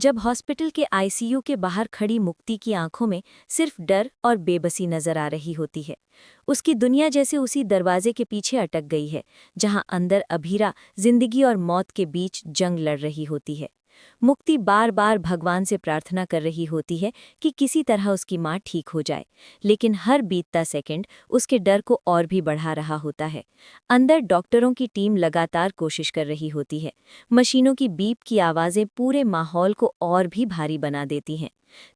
जब हॉस्पिटल के आईसीयू के बाहर खड़ी मुक्ति की आंखों में सिर्फ डर और बेबसी नजर आ रही होती है। उसकी दुनिया जैसे उसी दरवाजे के पीछे अटक गई है जहां अंदर अभीरा जिंदगी और मौत के बीच जंग लड़ रही होती है। मुक्ति बार बार भगवान से प्रार्थना कर रही होती है कि किसी तरह उसकी मां ठीक हो जाए, लेकिन हर बीतता सेकंड उसके डर को और भी बढ़ा रहा होता है। अंदर डॉक्टरों की टीम लगातार कोशिश कर रही होती है। मशीनों की बीप की आवाज़ें पूरे माहौल को और भी भारी बना देती हैं।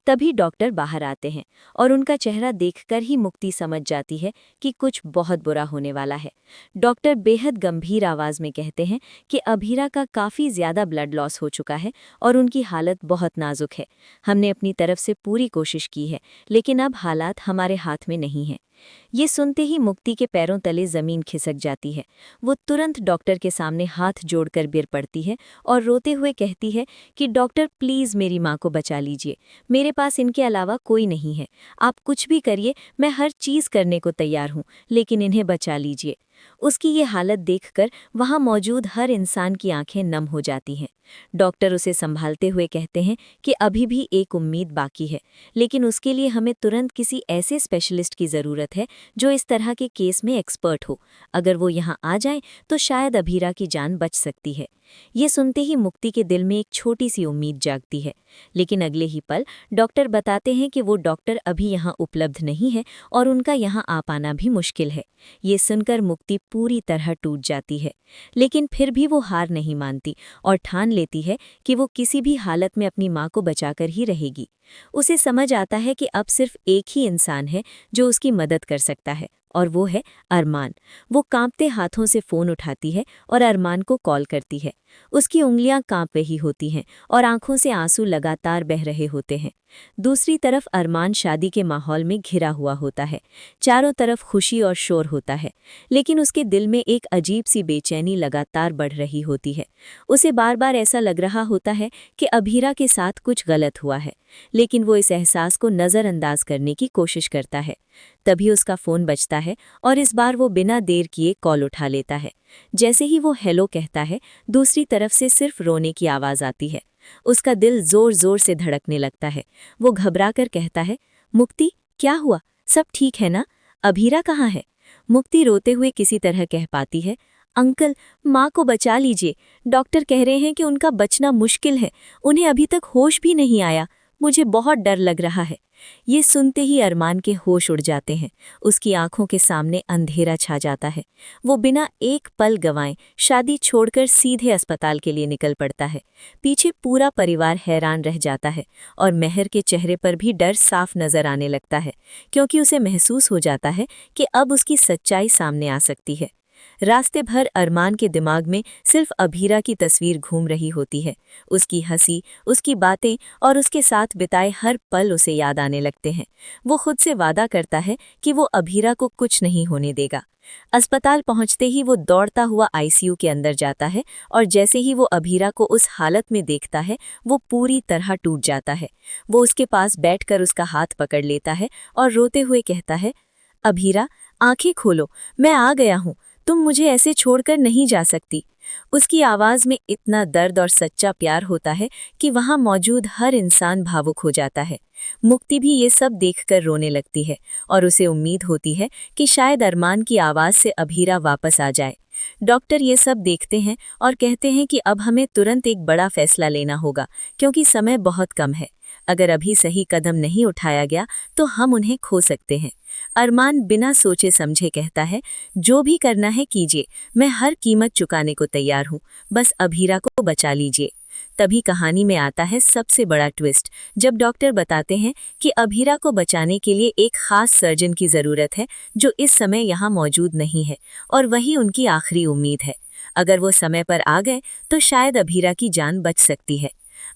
तभी डॉक्टर बाहर आते हैं और उनका चेहरा देखकर ही मुक्ति समझ जाती है कि कुछ बहुत बुरा होने वाला है। डॉक्टर बेहद गंभीर आवाज़ में कहते हैं कि अभीरा का काफ़ी ज़्यादा ब्लड लॉस हो चुका है और उनकी हालत बहुत नाजुक है। हमने अपनी तरफ से पूरी कोशिश की है, लेकिन अब हालात हमारे हाथ में नहीं हैं। ये सुनते ही मुक्ति के पैरों तले जमीन खिसक जाती है। वो तुरंत डॉक्टर के सामने हाथ जोड़कर गिर पड़ती है और रोते हुए कहती है कि डॉक्टर प्लीज़ मेरी माँ को बचा लीजिए, मेरे पास इनके अलावा कोई नहीं है। आप कुछ भी करिए, मैं हर चीज़ करने को तैयार हूँ, लेकिन इन्हें बचा लीजिए। उसकी ये हालत देखकर वहाँ मौजूद हर इंसान की आंखें नम हो जाती हैं। डॉक्टर उसे संभालते हुए कहते हैं कि अभी भी एक उम्मीद बाकी है, लेकिन उसके लिए हमें तुरंत किसी ऐसे स्पेशलिस्ट की ज़रूरत है जो इस तरह के केस में एक्सपर्ट हो। अगर वो यहाँ आ जाए तो शायद अभीरा की जान बच सकती है। ये सुनते ही मुक्ति के दिल में एक छोटी सी उम्मीद जागती है, लेकिन अगले ही पल डॉक्टर बताते हैं कि वो डॉक्टर अभी यहाँ उपलब्ध नहीं है और उनका यहाँ आ पाना भी मुश्किल है। ये सुनकर मुक्ति पूरी तरह टूट जाती है, लेकिन फिर भी वो हार नहीं मानती और ठान लेती है कि वो किसी भी हालत में अपनी माँ को बचाकर ही रहेगी। उसे समझ आता है कि अब सिर्फ एक ही इंसान है जो उसकी मदद कर सकता है, और वो है अरमान। वो कांपते हाथों से फ़ोन उठाती है और अरमान को कॉल करती है। उसकी उंगलियां कांप रही होती हैं और आंखों से आंसू लगातार बह रहे होते हैं। दूसरी तरफ अरमान शादी के माहौल में घिरा हुआ होता है। चारों तरफ खुशी और शोर होता है, लेकिन उसके दिल में एक अजीब सी बेचैनी लगातार बढ़ रही होती है। उसे बार बार ऐसा लग रहा होता है कि अभीरा के साथ कुछ गलत हुआ है, लेकिन वो इस एहसास को नज़रअंदाज करने की कोशिश करता है। तभी उसका फ़ोन बजता है और इस बार वो बिना देर किए कॉल उठा लेता है। जैसे ही वो हेलो कहता है, दूसरी तरफ से सिर्फ रोने की आवाज़ आती है। उसका दिल ज़ोर ज़ोर से धड़कने लगता है। वो घबराकर कहता है, मुक्ति, क्या हुआ? सब ठीक है ना? अभीरा कहाँ है? मुक्ति रोते हुए किसी तरह कह पाती है, अंकल, माँ को बचा लीजिए। डॉक्टर कह रहे हैं कि उनका बचना मुश्किल है। उन्हें अभी तक होश भी नहीं आया। मुझे बहुत डर लग रहा है। ये सुनते ही अरमान के होश उड़ जाते हैं। उसकी आंखों के सामने अंधेरा छा जाता है। वो बिना एक पल गंवाए शादी छोड़कर सीधे अस्पताल के लिए निकल पड़ता है। पीछे पूरा परिवार हैरान रह जाता है और मेहर के चेहरे पर भी डर साफ नजर आने लगता है, क्योंकि उसे महसूस हो जाता है कि अब उसकी सच्चाई सामने आ सकती है। रास्ते भर अरमान के दिमाग में सिर्फ अभीरा की तस्वीर घूम रही होती है। उसकी हंसी, उसकी बातें और उसके साथ बिताए हर पल उसे याद आने लगते हैं। वो खुद से वादा करता है कि वो अभीरा को कुछ नहीं होने देगा। अस्पताल पहुंचते ही वो दौड़ता हुआ आईसीयू के अंदर जाता है और जैसे ही वो अभीरा को उस हालत में देखता है, वो पूरी तरह टूट जाता है। वो उसके पास बैठकर उसका हाथ पकड़ लेता है और रोते हुए कहता है, अभीरा, आंखें खोलो, मैं आ गया हूँ। तुम मुझे ऐसे छोड़कर नहीं जा सकती। उसकी आवाज़ में इतना दर्द और सच्चा प्यार होता है कि वहाँ मौजूद हर इंसान भावुक हो जाता है। मुक्ति भी ये सब देखकर रोने लगती है और उसे उम्मीद होती है कि शायद अरमान की आवाज़ से अभीरा वापस आ जाए। डॉक्टर ये सब देखते हैं और कहते हैं कि अब हमें तुरंत एक बड़ा फैसला लेना होगा, क्योंकि समय बहुत कम है। अगर अभी सही कदम नहीं उठाया गया तो हम उन्हें खो सकते हैं। अरमान बिना सोचे समझे कहता है, जो भी करना है कीजिए, मैं हर कीमत चुकाने को तैयार हूँ, बस अभीरा को बचा लीजिए। तभी कहानी में आता है सबसे बड़ा ट्विस्ट, जब डॉक्टर बताते हैं कि अभीरा को बचाने के लिए एक खास सर्जन की ज़रूरत है जो इस समय यहाँ मौजूद नहीं है, और वही उनकी आखिरी उम्मीद है। अगर वो समय पर आ गए तो शायद अभीरा की जान बच सकती है।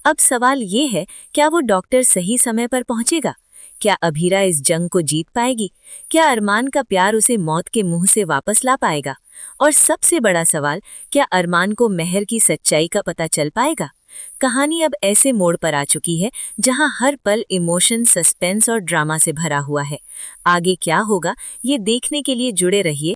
अब सवाल ये है, क्या वो डॉक्टर सही समय पर पहुंचेगा? क्या अभीरा इस जंग को जीत पाएगी? क्या अरमान का प्यार उसे मौत के मुंह से वापस ला पाएगा? और सबसे बड़ा सवाल, क्या अरमान को मेहर की सच्चाई का पता चल पाएगा? कहानी अब ऐसे मोड़ पर आ चुकी है जहां हर पल इमोशन, सस्पेंस और ड्रामा से भरा हुआ है। आगे क्या होगा, ये देखने के लिए जुड़े रहिए।